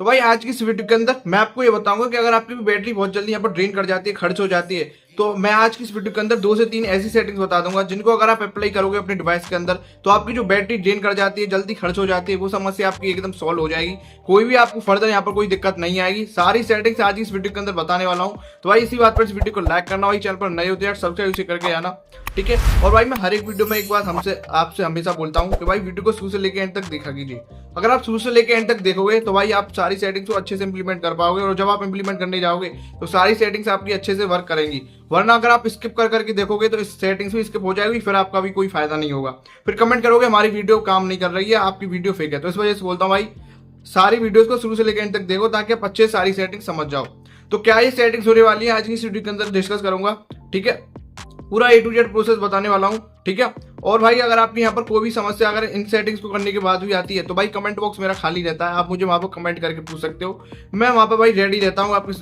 तो भाई आज की इस वीडियो के अंदर मैं आपको ये बताऊंगा कि अगर आपकी भी बैटरी बहुत जल्दी यहाँ पर ड्रेन कर जाती है, खर्च हो जाती है, तो मैं आज की इस वीडियो के अंदर 2 से 3 ऐसी सेटिंग्स बता दूंगा जिनको अगर आप अप्लाई करोगे अपने डिवाइस के अंदर तो आपकी जो बैटरी ड्रेन कर जाती है, जल्दी खर्च हो जाती है, वो समस्या आपकी एकदम सॉल्व हो जाएगी। कोई भी आपको फर्दर यहाँ पर कोई दिक्कत नहीं आएगी। सारी सेटिंग्स आज की इस वीडियो के अंदर बताने वाला हूँ। तो भाई इसी बात पर इस वीडियो को लाइक करना, भाई चैनल पर नए होते हैं सब्सक्राइब उसे करके आना, ठीक है। और भाई मैं हर एक वीडियो में एक बात हमसे आपसे हमेशा बोलता हूँ कि भाई वीडियो को शुरू से लेकर एंड तक देखा कीजिए। अगर आप शुरू से लेकर एंड तक देखोगे तो भाई आप सारी सेटिंग्स को अच्छे से इंप्लीमेंट कर पाओगे, और जब आप इंप्लीमेंट करने जाओगे तो सारी सेटिंग्स आपकी अच्छे से वर्क करेंगी। वरना अगर आप स्किप कर करके देखोगे तो इस सेटिंग्स भी स्किप हो जाएगी, फिर आपका भी कोई फायदा नहीं होगा। फिर कमेंट करोगे हमारी वीडियो काम नहीं कर रही है, आपकी वीडियो फेक है। तो इस वजह से बोलता हूँ भाई सारी वीडियोस को शुरू से लेकर एंड तक देखो ताकि आप अच्छे सारी सेटिंग्स समझ जाओ। तो क्या ये सेटिंग्स होने वाली है आज की इस वीडियो के अंदर डिस्कस करूंगा, ठीक है। पूरा A to Z प्रोसेस बताने वाला हूँ, ठीक है। और भाई अगर आपकी यहाँ पर कोई भी समस्या अगर इन सेटिंग्स को करने के बाद भी आती है तो भाई कमेंट बॉक्स मेरा खाली रहता है, आप मुझे वहाँ पर कमेंट करके पूछ सकते हो। मैं वहाँ पर भाई रेडी रहता हूँ आपके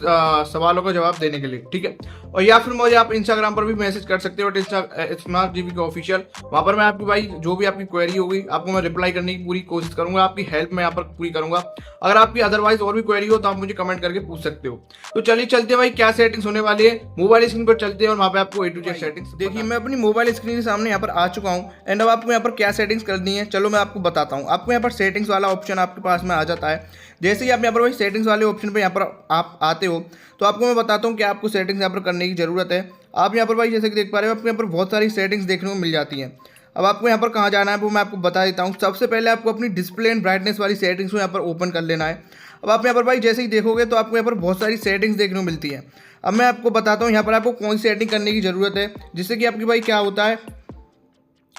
सवालों का जवाब देने के लिए, ठीक है। और या फिर मुझे आप इंस्टाग्राम पर भी मैसेज कर सकते हो, स्मार्ट जीबी का ऑफिशियल। वहाँ पर मैं आपकी भाई जो भी आपकी क्वेरी होगी आपको मैं रिप्लाई करने की पूरी कोशिश करूंगा, आपकी हेल्प मैं यहाँ पर पूरी करूंगा। अगर आपकी अदरवाइज और भी क्वेरी हो तो आप मुझे कमेंट करके पूछ सकते हो। तो चलिए चलते भाई क्या सेटिंग्स होने वाली है। मोबाइल स्क्रीन पर चलते हैं और वहाँ पे आपको A to Z सेटिंग्स देखिए। मैं अपनी मोबाइल स्क्रीन के सामने यहाँ पर आ चुका हूँ एंड अब आपको यहाँ पर क्या सेटिंग्स करनी है चलो मैं आपको बताता हूँ। आपको यहाँ पर सेटिंग्स वाला ऑप्शन आपके पास में आ जाता है। जैसे ही आप यहाँ पर भाई सेटिंग्स वाले ऑप्शन पे यहाँ पर आप आते हो तो आपको मैं बताता हूँ कि आपको सेटिंग्स यहाँ पर करने की जरूरत है। आप यहाँ पर भाई जैसे कि देख पा रहे हो आपको यहाँ पर बहुत सारी सेटिंग्स देखने को मिल जाती हैं। अब आपको यहाँ पर कहाँ जाना है वो मैं आपको बता देता हूँ। सबसे पहले आपको अपनी डिस्प्ले एंड ब्राइटनेस वाली सेटिंग्स को यहाँ पर ओपन कर लेना है। अब आप यहाँ पर भाई जैसे ही देखोगे तो आपको यहाँ पर बहुत सारी सेटिंग्स देखने को मिलती है। अब मैं आपको बताता हूँ यहाँ पर आपको कौन सी सेटिंग करने की ज़रूरत है, जिससे कि आपकी भाई क्या होता है,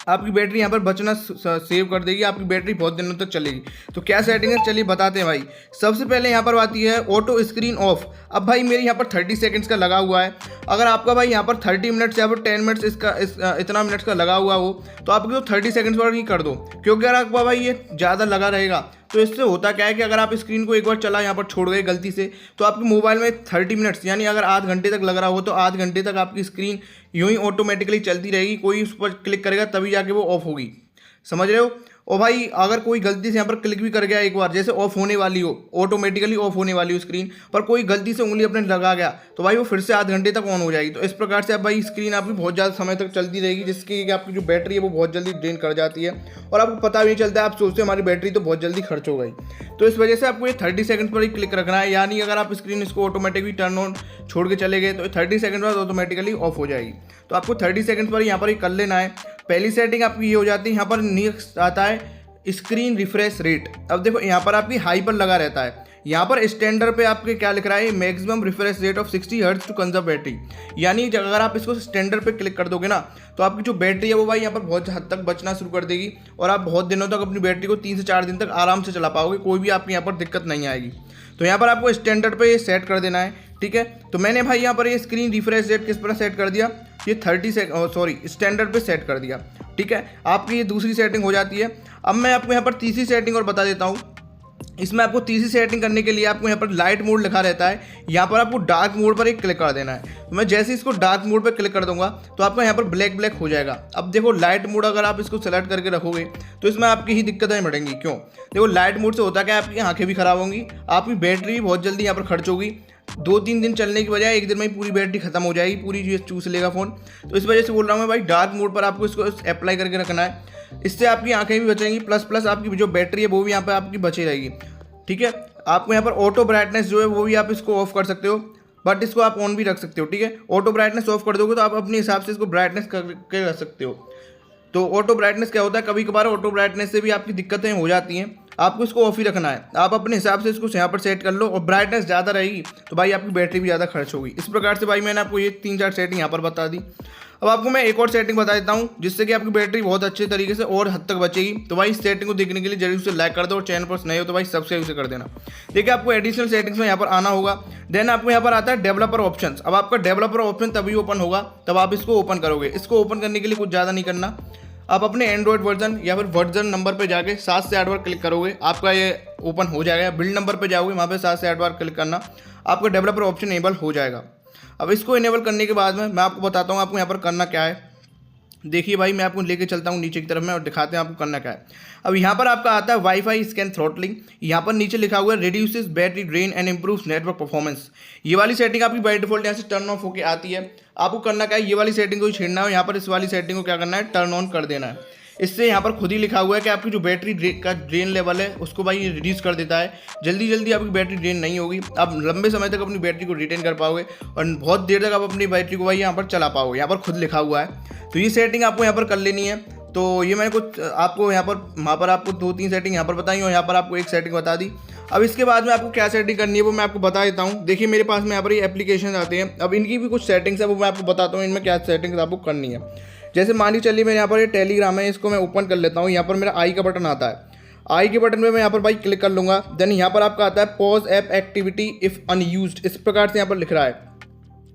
आपकी बैटरी यहाँ पर बचना सेव कर देगी, आपकी बैटरी बहुत दिनों तक चलेगी। तो क्या सेटिंग है चलिए बताते हैं भाई। सबसे पहले यहाँ पर आती है ऑटो स्क्रीन ऑफ। अब भाई मेरे यहाँ पर 30 सेकंड्स का लगा हुआ है। अगर आपका भाई यहाँ पर 30 मिनट्स या फिर 10 मिनट्स इतना मिनट्स का लगा हुआ हो तो आप इसको 30 सेकंड्स पर ही कर दो, क्योंकि अगर आपका भाई ये ज़्यादा लगा रहेगा तो इससे होता क्या है कि अगर आप स्क्रीन को एक बार चला यहाँ पर छोड़ गए गलती से तो आपके मोबाइल में 30 मिनट्स यानी अगर आध घंटे तक लग रहा हो तो आध घंटे तक आपकी स्क्रीन यूं ही ऑटोमेटिकली चलती रहेगी। कोई उस पर क्लिक करेगा तभी जाके वो ऑफ होगी, समझ रहे हो। और भाई अगर कोई गलती से यहाँ पर क्लिक भी कर गया एक बार, जैसे ऑफ होने वाली हो, ऑटोमेटिकली ऑफ होने वाली हो स्क्रीन पर, कोई गलती से उंगली अपने लगा गया तो भाई वो फिर से आध घंटे तक ऑन हो जाएगी। तो इस प्रकार से अब भाई स्क्रीन आपकी बहुत ज़्यादा समय तक चलती रहेगी, जिसकी आपकी जो बैटरी है वो बहुत जल्दी ड्रेन कर जाती है और आपको पता भी नहीं चलता है। आप सोचते हो हमारी बैटरी तो बहुत जल्दी खर्च हो गई। तो इस वजह से आपको ये 30 सेकंड पर ही क्लिक रखना है, यानी अगर आप स्क्रीन इसको ऑटोमेटिकली टर्न ऑन छोड़ के चले गए तो 30 सेकंड बाद ऑटोमेटिकली ऑफ हो जाएगी। तो आपको 30 सेकंड पर यहाँ पर ही कर लेना है। पहली सेटिंग आपकी ये हो जाती है। यहाँ पर नेक्स्ट आता है स्क्रीन रिफ्रेश रेट। अब देखो यहाँ पर आपकी हाई पर लगा रहता है, यहाँ पर स्टैंडर्ड पे आपके क्या लिख रहा है, maximum refresh rate of 60 hertz to conserve battery. यानी अगर आप इसको स्टैंडर्ड पे क्लिक कर दोगे ना तो आपकी जो बैटरी है वो भाई यहाँ पर बहुत हद तक बचना शुरू कर देगी और आप बहुत दिनों तक अपनी बैटरी को 3 से 4 दिन तक आराम से चला पाओगे, कोई भी आपकी यहाँ पर दिक्कत नहीं आएगी। तो यहाँ पर आपको स्टैंडर्ड पे सेट कर देना है, ठीक है। तो मैंने भाई यहाँ पर ये स्क्रीन रिफ्रेश रेट किस पर सेट कर दिया, ये 30 स्टैंडर्ड पे सेट कर दिया, ठीक है। आपकी ये दूसरी सेटिंग हो जाती है। अब मैं आपको यहाँ पर तीसरी सेटिंग और बता देता हूँ। इसमें आपको तीसरी सेटिंग करने के लिए आपको यहाँ पर लाइट मोड लिखा रहता है, यहाँ पर आपको डार्क मोड पर एक क्लिक कर देना है। तो मैं जैसे इसको डार्क मोड पर क्लिक कर दूंगा तो आपका यहाँ पर ब्लैक ब्लैक हो जाएगा। अब देखो लाइट मोड अगर आप इसको सेलेक्ट करके रखोगे तो इसमें आपकी ही दिक्कतें बढ़ेंगी। क्यों? देखो लाइट मोड से होता क्या है, आपकी आंखें भी खराब होंगी, आपकी बैटरी भी बहुत जल्दी यहाँ पर खर्च होगी। 2-3 दिन चलने की बजाय एक दिन में ही पूरी बैटरी खत्म हो जाएगी, पूरी चीज़ चूस लेगा फ़ोन। तो इस वजह से बोल रहा हूँ मैं भाई डार्क मोड पर आपको इसको अप्लाई करके रखना है। इससे आपकी आंखें भी बचेंगी, प्लस आपकी जो बैटरी है वो भी यहाँ पर आपकी बची रहेगी, ठीक है। आपको यहाँ पर ऑटो ब्राइटनेस जो है वो भी आप इसको ऑफ कर सकते हो, बट इसको आप ऑन भी रख सकते हो, ठीक है। ऑटो ब्राइटनेस ऑफ कर दोगे तो आप अपने हिसाब से इसको ब्राइटनेस करके रख सकते हो। तो ऑटो ब्राइटनेस क्या होता है, कभी कभार ऑटो ब्राइटनेस से भी आपकी दिक्कतें हो जाती हैं, आपको इसको ऑफ ही रखना है। आप अपने हिसाब से इसको यहाँ पर सेट कर लो और ब्राइटनेस ज़्यादा रहेगी तो भाई आपकी बैटरी भी ज़्यादा खर्च होगी। इस प्रकार से भाई मैंने आपको ये 3-4 सेटिंग यहाँ पर बता दी। अब आपको मैं एक और सेटिंग बता देता हूँ जिससे कि आपकी बैटरी बहुत अच्छे तरीके से और हद तक बचेगी। तो भाई इस सेटिंग को देखने के लिए जरूर से लाइक कर दो और चैनल पर नए हो तो भाई सब्सक्राइब से कर देना। देखिए आपको एडिशनल सेटिंग्स में यहाँ पर आना होगा। देन आपको यहाँ पर आता है डेवलपर ऑप्शंस। अब आपका डेवलपर ऑप्शन तभी ओपन होगा तब आप इसको ओपन करोगे। इसको ओपन करने के लिए कुछ ज़्यादा नहीं करना, आप अपने एंड्रॉयड वर्जन या फिर वर्जन नंबर पे जाके 7 से 8 बार क्लिक करोगे, आपका ये ओपन हो जाएगा। बिल्ड नंबर पे जाओगे, वहाँ पे 7 से 8 बार क्लिक करना, आपका डेवलपर ऑप्शन इनेबल हो जाएगा। अब इसको इनेबल करने के बाद में मैं आपको बताता हूँ आपको यहाँ पर करना क्या है। देखिए भाई, मैं आपको लेके चलता हूँ नीचे की तरफ में और दिखाते हैं आपको करना क्या है। अब यहाँ पर आपका आता है वाईफाई स्कैन थ्रॉटलिंग। यहाँ पर नीचे लिखा हुआ है reduces battery drain and improves network performance. ये वाली सेटिंग आपकी बाय डिफॉल्ट यहाँ से टर्न ऑफ होकर आती है। आपको करना क्या है, ये वाली सेटिंग को ही छेड़ना है, यहाँ पर इस वाली सेटिंग को क्या करना है, टर्न ऑन कर देना है। इससे यहाँ पर खुद ही लिखा हुआ है कि आपकी जो बैटरी का ड्रेन लेवल है उसको भाई रिड्यूस कर देता है। जल्दी जल्दी आपकी बैटरी ड्रेन नहीं होगी, आप लंबे समय तक अपनी बैटरी को रिटेन कर पाओगे और बहुत देर तक आप अपनी बैटरी को भाई यहाँ पर चला पाओगे। यहाँ पर खुद लिखा हुआ है, तो ये सेटिंग आपको यहाँ पर कर लेनी है। तो ये मैंने कुछ आपको यहाँ पर वहाँ पर आपको 2-3 सेटिंग यहाँ पर बताई और यहाँ पर आपको एक सेटिंग बता दी। अब इसके बाद में आपको क्या सेटिंग करनी है वो मैं आपको बता देता हूँ। देखिए मेरे पास में यहाँ पर ये एप्लीकेशन आते हैं, अब इनकी भी कुछ सेटिंग्स है वो मैं आपको बताता हूँ इनमें क्या सेटिंग्स आपको करनी है। जैसे मान लीजिए चलिए मेरे यहाँ पर ये टेलीग्राम है, इसको मैं ओपन कर लेता हूँ। यहाँ पर मेरा आई का बटन आता है, आई के बटन में मैं यहाँ पर भाई क्लिक कर लूँगा। देन यहाँ पर आपका आता है pause app activity if unused, इस प्रकार से यहाँ पर लिख रहा है।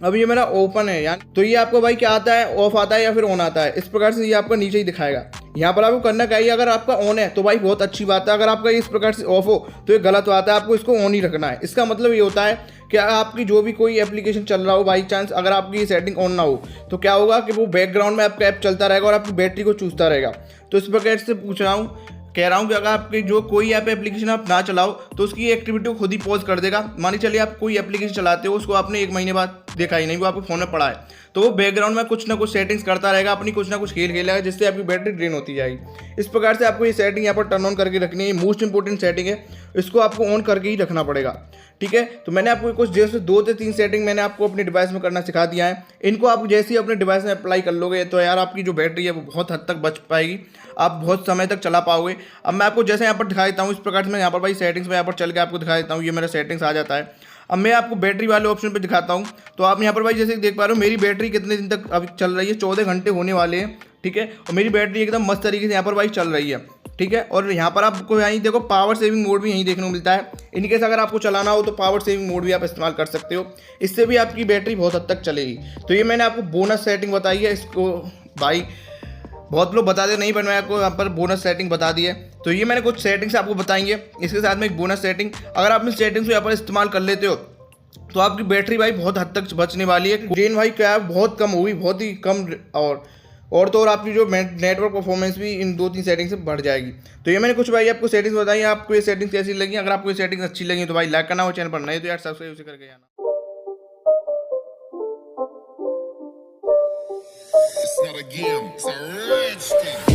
अब ये मेरा ओपन है यार, तो ये आपको भाई क्या आता है, ऑफ आता है या फिर ऑन आता है, इस प्रकार से ये आपका नीचे ही दिखाएगा। यहाँ पर आपको करना क्या है, अगर आपका ऑन है तो भाई बहुत अच्छी बात है, अगर आपका इस प्रकार से ऑफ हो तो ये गलत बात है, आपको इसको ऑन ही रखना है। इसका मतलब ये होता है कि आपकी जो भी कोई एप्लीकेशन चल रहा हो, बाई चांस अगर आपकी ये सेटिंग ऑन ना हो तो क्या होगा कि वो बैकग्राउंड में आपका ऐप चलता रहेगा और आपकी बैटरी को चूसता रहेगा। तो इस प्रकार से कह रहा हूँ कि अगर आपकी जो कोई ऐप एप्लीकेशन आप ना चलाओ तो उसकी एक्टिविटी को खुद ही पॉज कर देगा। मानिए चलिए आप कोई एप्लीकेशन चलाते हो, उसको आपने 1 महीने बाद देखा ही नहीं, वो आपके फ़ोन में पड़ा है, तो वो बैकग्राउंड में कुछ ना कुछ सेटिंग्स करता रहेगा, अपनी कुछ ना कुछ खेल खेलेगा जिससे आपकी बैटरी ड्रेन होती जाएगी। इस प्रकार से आपको ये सेटिंग यहाँ पर टर्न ऑन करके रखनी है। ये मोस्ट इंपॉर्टेंट सेटिंग है, इसको आपको ऑन करके ही रखना पड़ेगा, ठीक है। तो मैंने आपको कुछ जैसे 2 से 3 सेटिंग मैंने आपको अपने डिवाइस में करना सिखा दिया है। इनको आप जैसे ही अपने डिवाइस में अप्लाई कर लोगे तो यार आपकी जो बैटरी है वो बहुत हद तक बच पाएगी, आप बहुत समय तक चला पाओगे। अब मैं आपको जैसे यहाँ पर दिखा देता हूँ इस प्रकार से मैं यहाँ पर भाई सेटिंग्स में यहाँ पर चल के आपको दिखा देता हूँ। ये मेरा सेटिंग्स आ जाता है। अब मैं आपको बैटरी वाले ऑप्शन पे दिखाता हूँ। तो आप यहाँ पर भाई जैसे देख पा रहे हो मेरी बैटरी कितने दिन तक अभी चल रही है, 14 घंटे होने वाले हैं, ठीक है। और मेरी बैटरी एकदम मस्त तरीके से यहाँ पर भाई चल रही है, ठीक है। और यहाँ पर आपको यहीं देखो पावर सेविंग मोड भी यहीं देखने को मिलता है। इनकेस अगर आपको चलाना हो तो पावर सेविंग मोड भी आप इस्तेमाल कर सकते हो, इससे भी आपकी बैटरी बहुत हद तक चलेगी। तो ये मैंने आपको बोनस सेटिंग बताई है, इसको भाई बहुत लोग बताते नहीं, पर मैं आपको यहाँ पर बोनस सेटिंग बता दी है। तो ये मैंने कुछ सेटिंग्स आपको बताएंगे, इसके साथ में एक बोनस सेटिंग। अगर आप इन सेटिंग्स को यहाँ पर इस्तेमाल कर लेते हो तो आपकी बैटरी भाई बहुत हद तक बचने वाली है। ड्रेन भाई क्या है बहुत कम होगी, बहुत ही कम। और तो और आपकी जो नेटवर्क परफॉर्मेंस भी इन 2-3 सेटिंग से बढ़ जाएगी। तो ये मैंने कुछ भाई आपको सेटिंग्स बताई, आपको ये सेटिंग्स कैसी लगी। अगर आपको ये सेटिंग्स अच्छी लगी तो भाई लाइक करना हो, चैनल पर नए तो यार सब्सक्राइब उसे करके जाना। It's not a game, it's a rich thing.